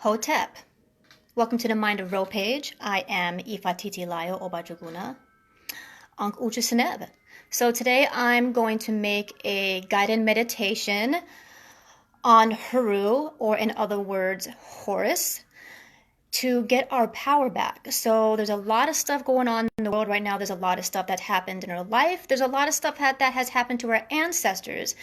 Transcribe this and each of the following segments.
Hotep. Welcome to the Mind of Ro page. I am Ifatiti Layo Obajuguna. Ankh Uchaseneb. So today I'm going to make a guided meditation on Heru, or in other words, Horus, to get our power back. So there's a lot of stuff going on in the world right now. There's a lot of stuff that happened in our life. There's a lot of stuff that has happened to our ancestors.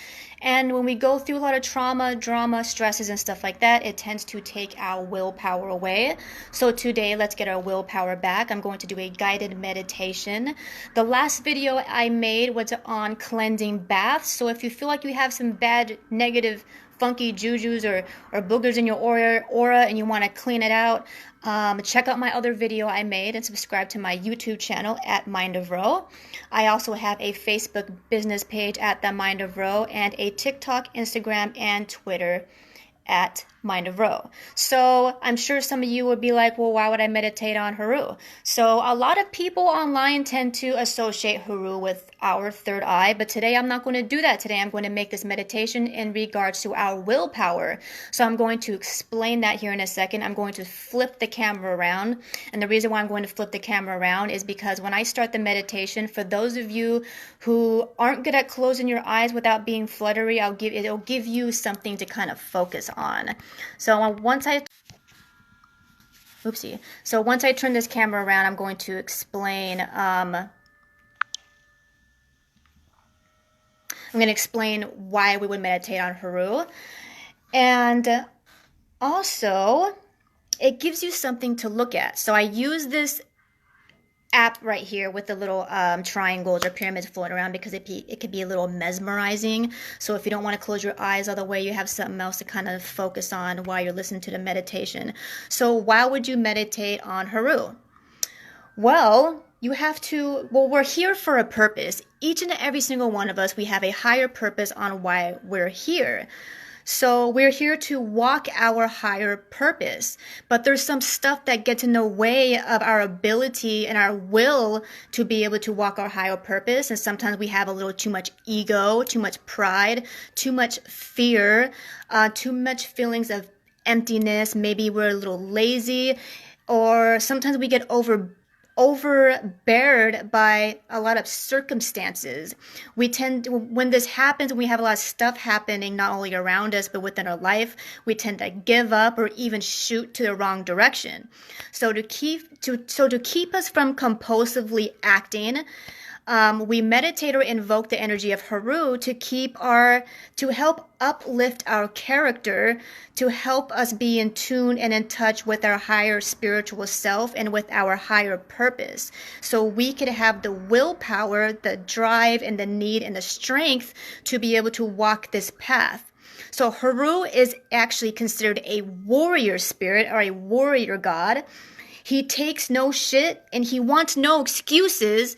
And when we go through a lot of trauma, drama, stresses, and stuff like that, it tends to take our willpower away. So today, let's get our willpower back. I'm going to do a guided meditation. The last video I made was on cleansing baths. So if you feel like you have some bad, negative, funky jujus or boogers in your aura and you want to clean it out, check out my other video I made and subscribe to my YouTube channel at Mind of Ro. I also have a Facebook business page at the Mind of Ro and a TikTok, Instagram, and Twitter at Mind of Ro. So I'm sure some of you would be like, well, why would I meditate on Heru? So a lot of people online tend to associate Heru with our third eye, but today I'm not going to do that. Today I'm going to make this meditation in regards to our willpower. So I'm going to explain that here in a second. I'm going to flip the camera around. And the reason why I'm going to flip the camera around is because when I start the meditation, for those of you who aren't good at closing your eyes without being fluttery, it'll give you something to kind of focus on. So once I turn this camera around, I'm going to explain why we would meditate on Heru. And also, it gives you something to look at. So I use this app right here with the little triangles or pyramids floating around because it could be a little mesmerizing. So if you don't want to close your eyes all the way, you have something else to kind of focus on while you're listening to the meditation. So why would you meditate on Heru? Well, we're here for a purpose. Each and every single one of us, we have a higher purpose on why we're here. So we're here to walk our higher purpose, but there's some stuff that gets in the way of our ability and our will to be able to walk our higher purpose. And sometimes we have a little too much ego, too much pride, too much fear, too much feelings of emptiness. Maybe we're a little lazy, or sometimes we get overbeared by a lot of circumstances. When this happens, when we have a lot of stuff happening, not only around us, but within our life, we tend to give up or even shoot to the wrong direction. So to keep us from compulsively acting, we meditate or invoke the energy of Heru to help uplift our character, to help us be in tune and in touch with our higher spiritual self and with our higher purpose. So we could have the willpower, the drive, and the need and the strength to be able to walk this path. So Heru is actually considered a warrior spirit or a warrior god. He takes no shit and he wants no excuses.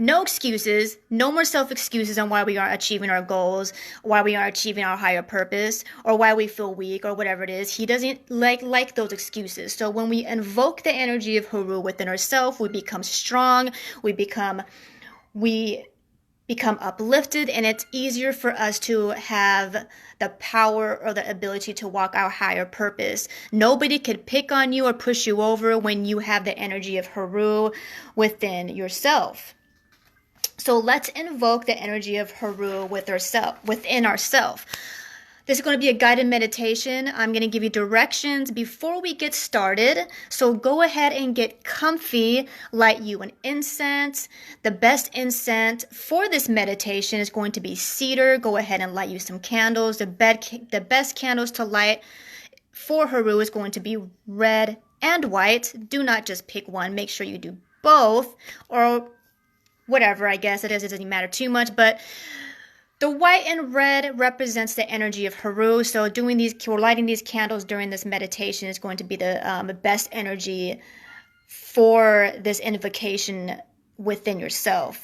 No excuses, no more self-excuses on why we aren't achieving our goals, why we aren't achieving our higher purpose, or why we feel weak, or whatever it is. He doesn't like those excuses. So when we invoke the energy of Heru within ourselves, we become strong, we become uplifted, and it's easier for us to have the power or the ability to walk our higher purpose. Nobody could pick on you or push you over when you have the energy of Heru within yourself. So let's invoke the energy of Heru within ourselves. This is going to be a guided meditation. I'm going to give you directions before we get started. So go ahead and get comfy, light you an incense. The best incense for this meditation is going to be cedar. Go ahead and light you some candles. The best candles to light for Heru is going to be red and white. Do not just pick one. Make sure you do both, or whatever, I guess it doesn't matter too much, but the white and red represents the energy of Heru. So lighting these candles during this meditation is going to be the best energy for this invocation within yourself.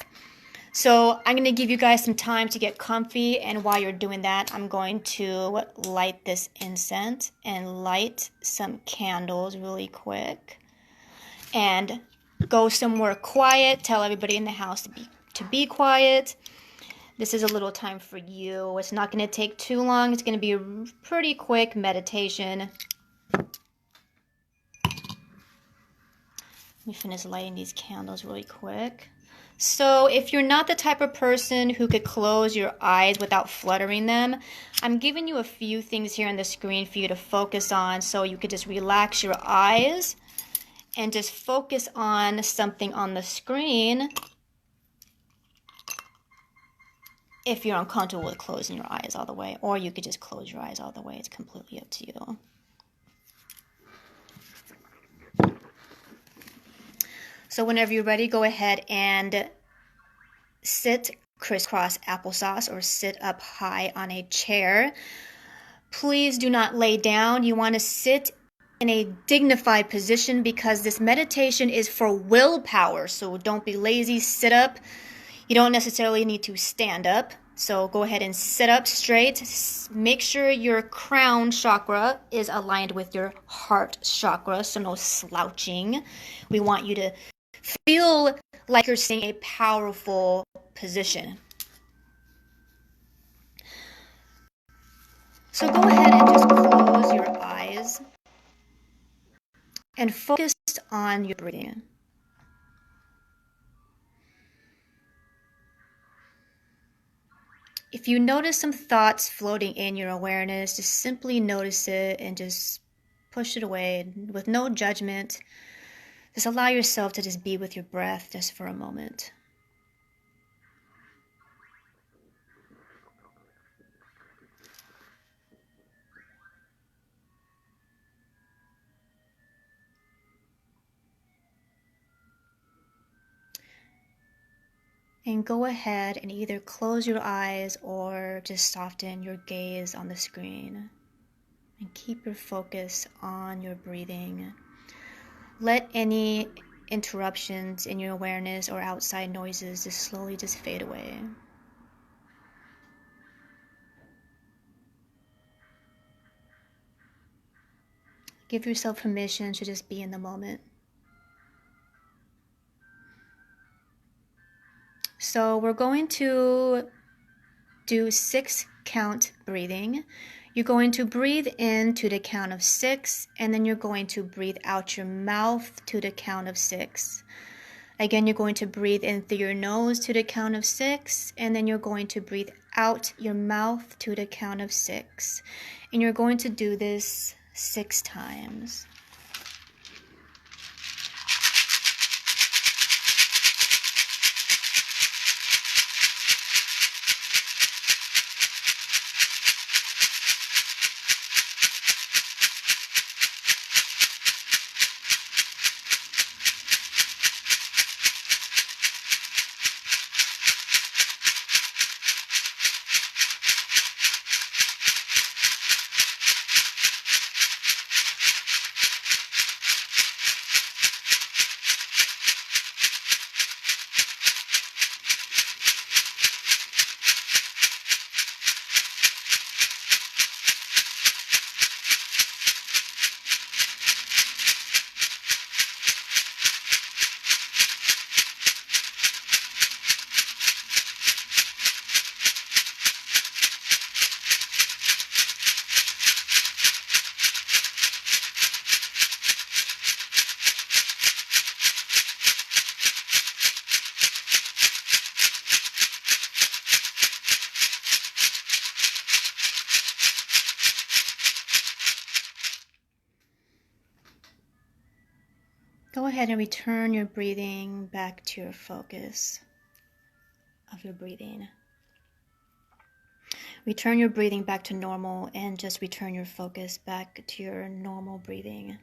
So I'm going to give you guys some time to get comfy, and while you're doing that, I'm going to light this incense and light some candles really quick. And go somewhere quiet. Tell everybody in the house to be quiet. This is a little time for you. It's not going to take too long. It's going to be a pretty quick meditation. Let me finish lighting these candles really quick. So if you're not the type of person who could close your eyes without fluttering them, I'm giving you a few things here on the screen for you to focus on so you could just relax your eyes and just focus on something on the screen if you're uncomfortable with closing your eyes all the way, or you could just close your eyes all the way. It's completely up to you. So whenever you're ready, go ahead and sit crisscross applesauce or sit up high on a chair. Please do not lay down. You want to sit in a dignified position because this meditation is for willpower. So don't be lazy, sit up. You don't necessarily need to stand up. So go ahead and sit up straight. Make sure your crown chakra is aligned with your heart chakra, so no slouching. We want you to feel like you're sitting in a powerful position. So go ahead and just close your eyes and focus on your breathing. If you notice some thoughts floating in your awareness, just simply notice it and just push it away with no judgment. Just allow yourself to just be with your breath just for a moment. And go ahead and either close your eyes or just soften your gaze on the screen. And keep your focus on your breathing. Let any interruptions in your awareness or outside noises just slowly just fade away. Give yourself permission to just be in the moment. So we're going to do 6 count breathing. You're going to breathe in to the count of 6, and then you're going to breathe out your mouth to the count of 6. Again, you're going to breathe in through your nose to the count of 6, and then you're going to breathe out your mouth to the count of 6. And you're going to do this 6 times. Go ahead and return your breathing back to your focus of your breathing. Return your breathing back to normal and just return your focus back to your normal breathing.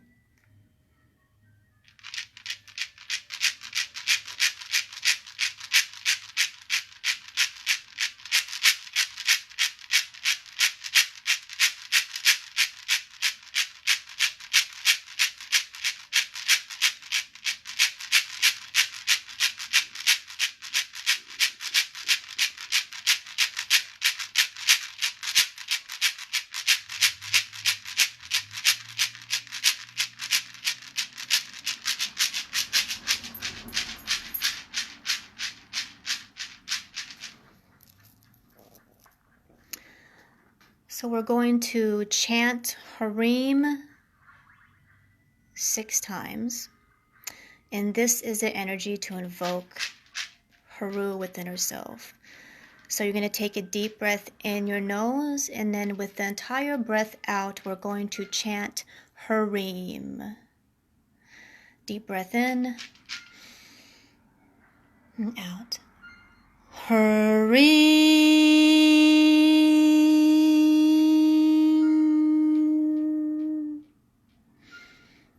So we're going to chant Heru 6 times. And this is the energy to invoke Heru within herself. So you're going to take a deep breath in your nose, and then with the entire breath out, we're going to chant Harim. Deep breath in and out. Harim.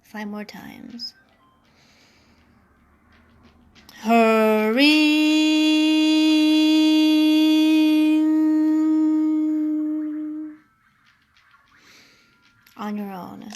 5 more times. Harim. On your own.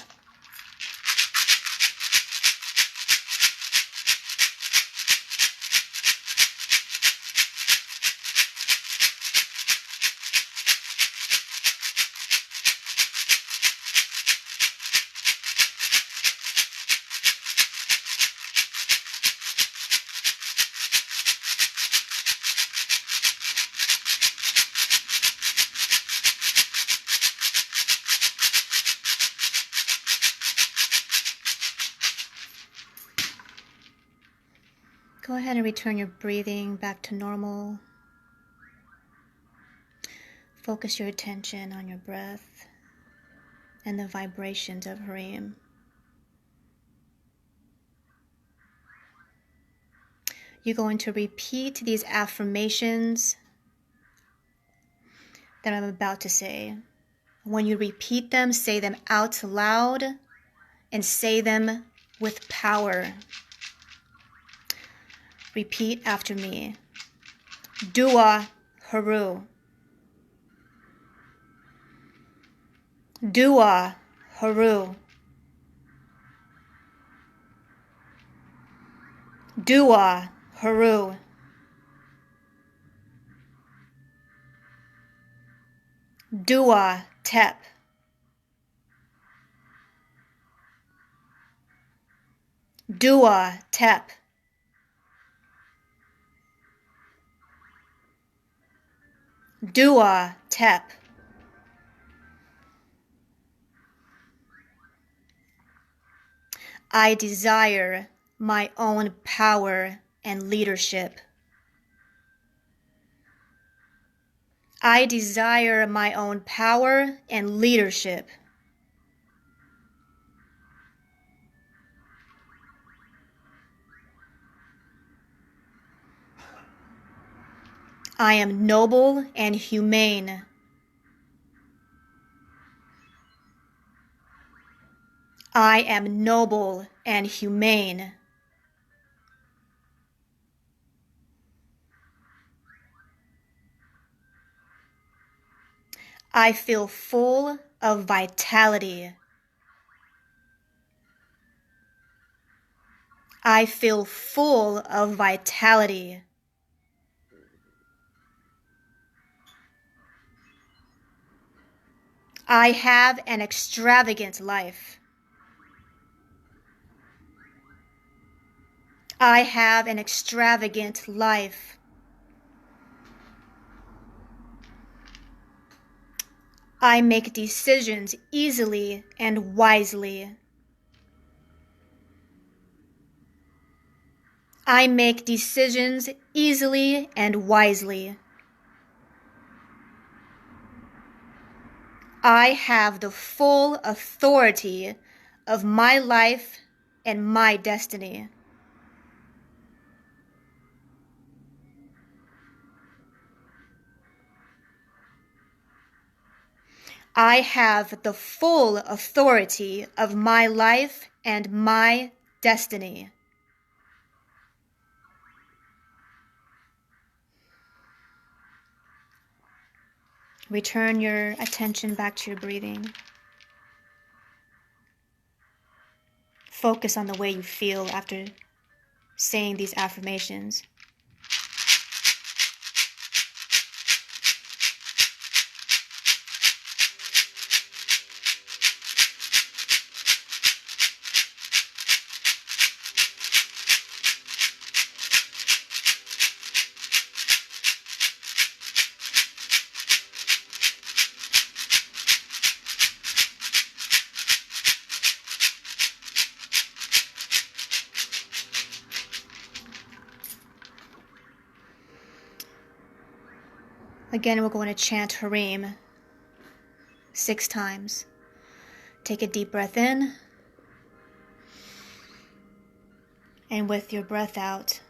Go ahead and return your breathing back to normal. Focus your attention on your breath and the vibrations of Harim. You're going to repeat these affirmations that I'm about to say. When you repeat them, say them out loud and say them with power. Repeat after me. Dua Heru. Dua Heru. Dua Heru. Dua Tep. Dua Tep. Dua Tep. I desire my own power and leadership. I desire my own power and leadership. I am noble and humane. I am noble and humane. I feel full of vitality. I feel full of vitality. I have an extravagant life. I have an extravagant life. I make decisions easily and wisely. I make decisions easily and wisely. I have the full authority of my life and my destiny. I have the full authority of my life and my destiny. Return your attention back to your breathing. Focus on the way you feel after saying these affirmations. Again, we're going to chant Heru 6 times. Take a deep breath in. And with your breath out,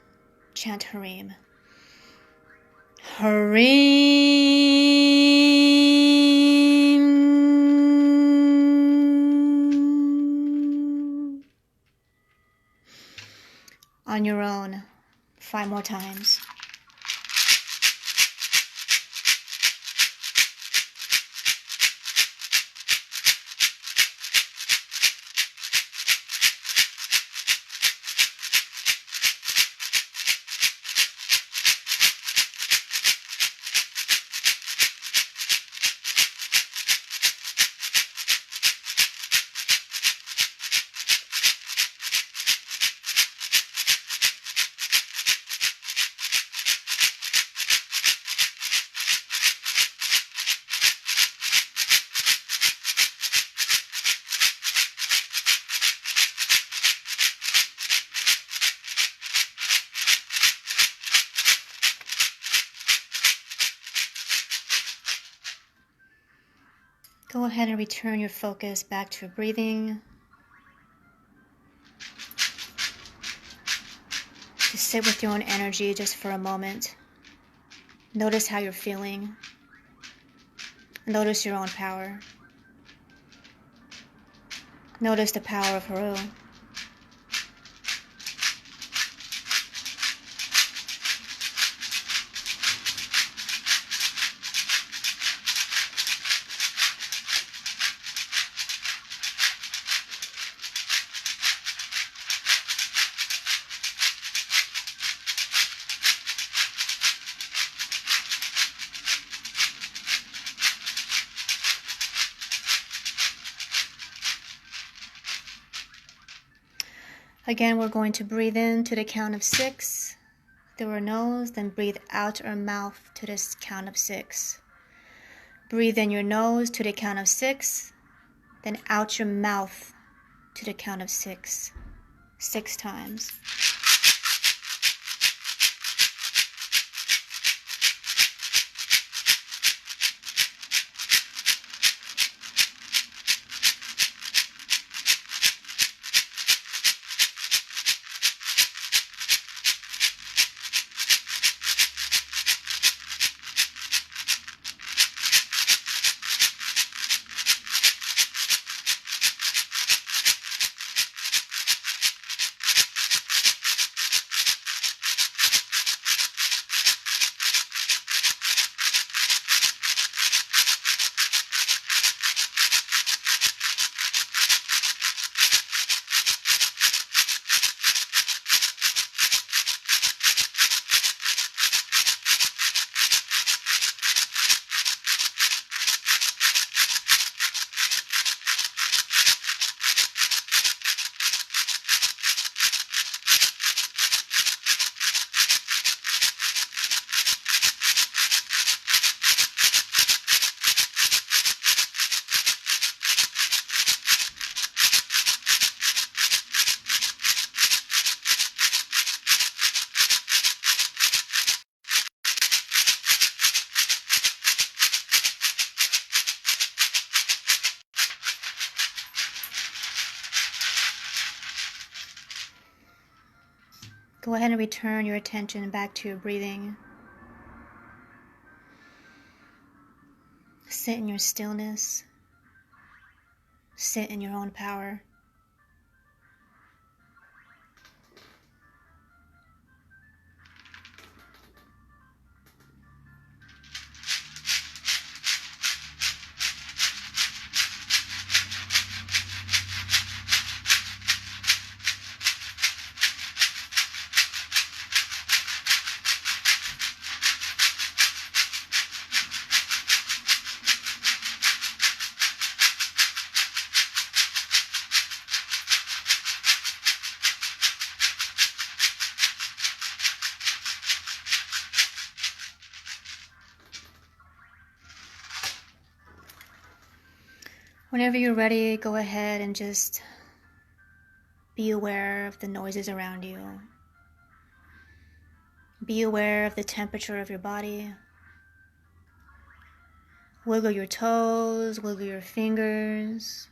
chant Heru. Heru. On your own, 5 more times. Go ahead and return your focus back to your breathing. Just sit with your own energy just for a moment. Notice how you're feeling. Notice your own power. Notice the power of Heru. Again, we're going to breathe in to the count of 6 through our nose, then breathe out our mouth to this count of 6. Breathe in your nose to the count of 6, then out your mouth to the count of 6. 6 times. Go ahead and return your attention back to your breathing. Sit in your stillness. Sit in your own power. Whenever you're ready, go ahead and just be aware of the noises around you. Be aware of the temperature of your body. Wiggle your toes, wiggle your fingers.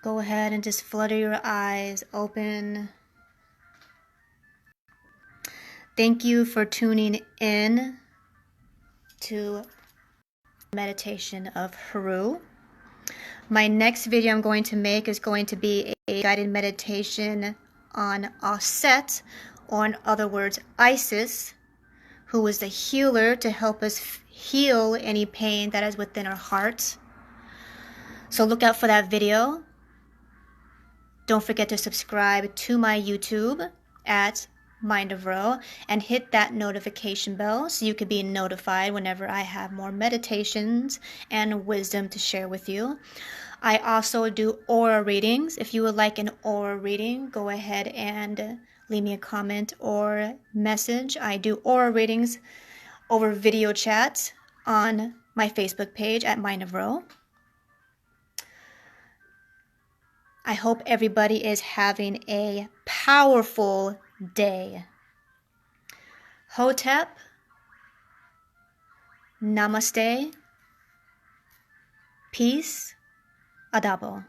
Go ahead and just flutter your eyes open. Thank you for tuning in to meditation of Heru. My next video I'm going to make is going to be a guided meditation on Aset, or in other words, Isis, who is the healer to help us heal any pain that is within our hearts. So look out for that video. Don't forget to subscribe to my YouTube at mindofro and hit that notification bell so you can be notified whenever I have more meditations and wisdom to share with you. I also do aura readings. If you would like an aura reading, go ahead and leave me a comment or message. I do aura readings over video chat on my Facebook page at mindofro. I hope everybody is having a powerful day. Hotep, namaste, peace, adabo.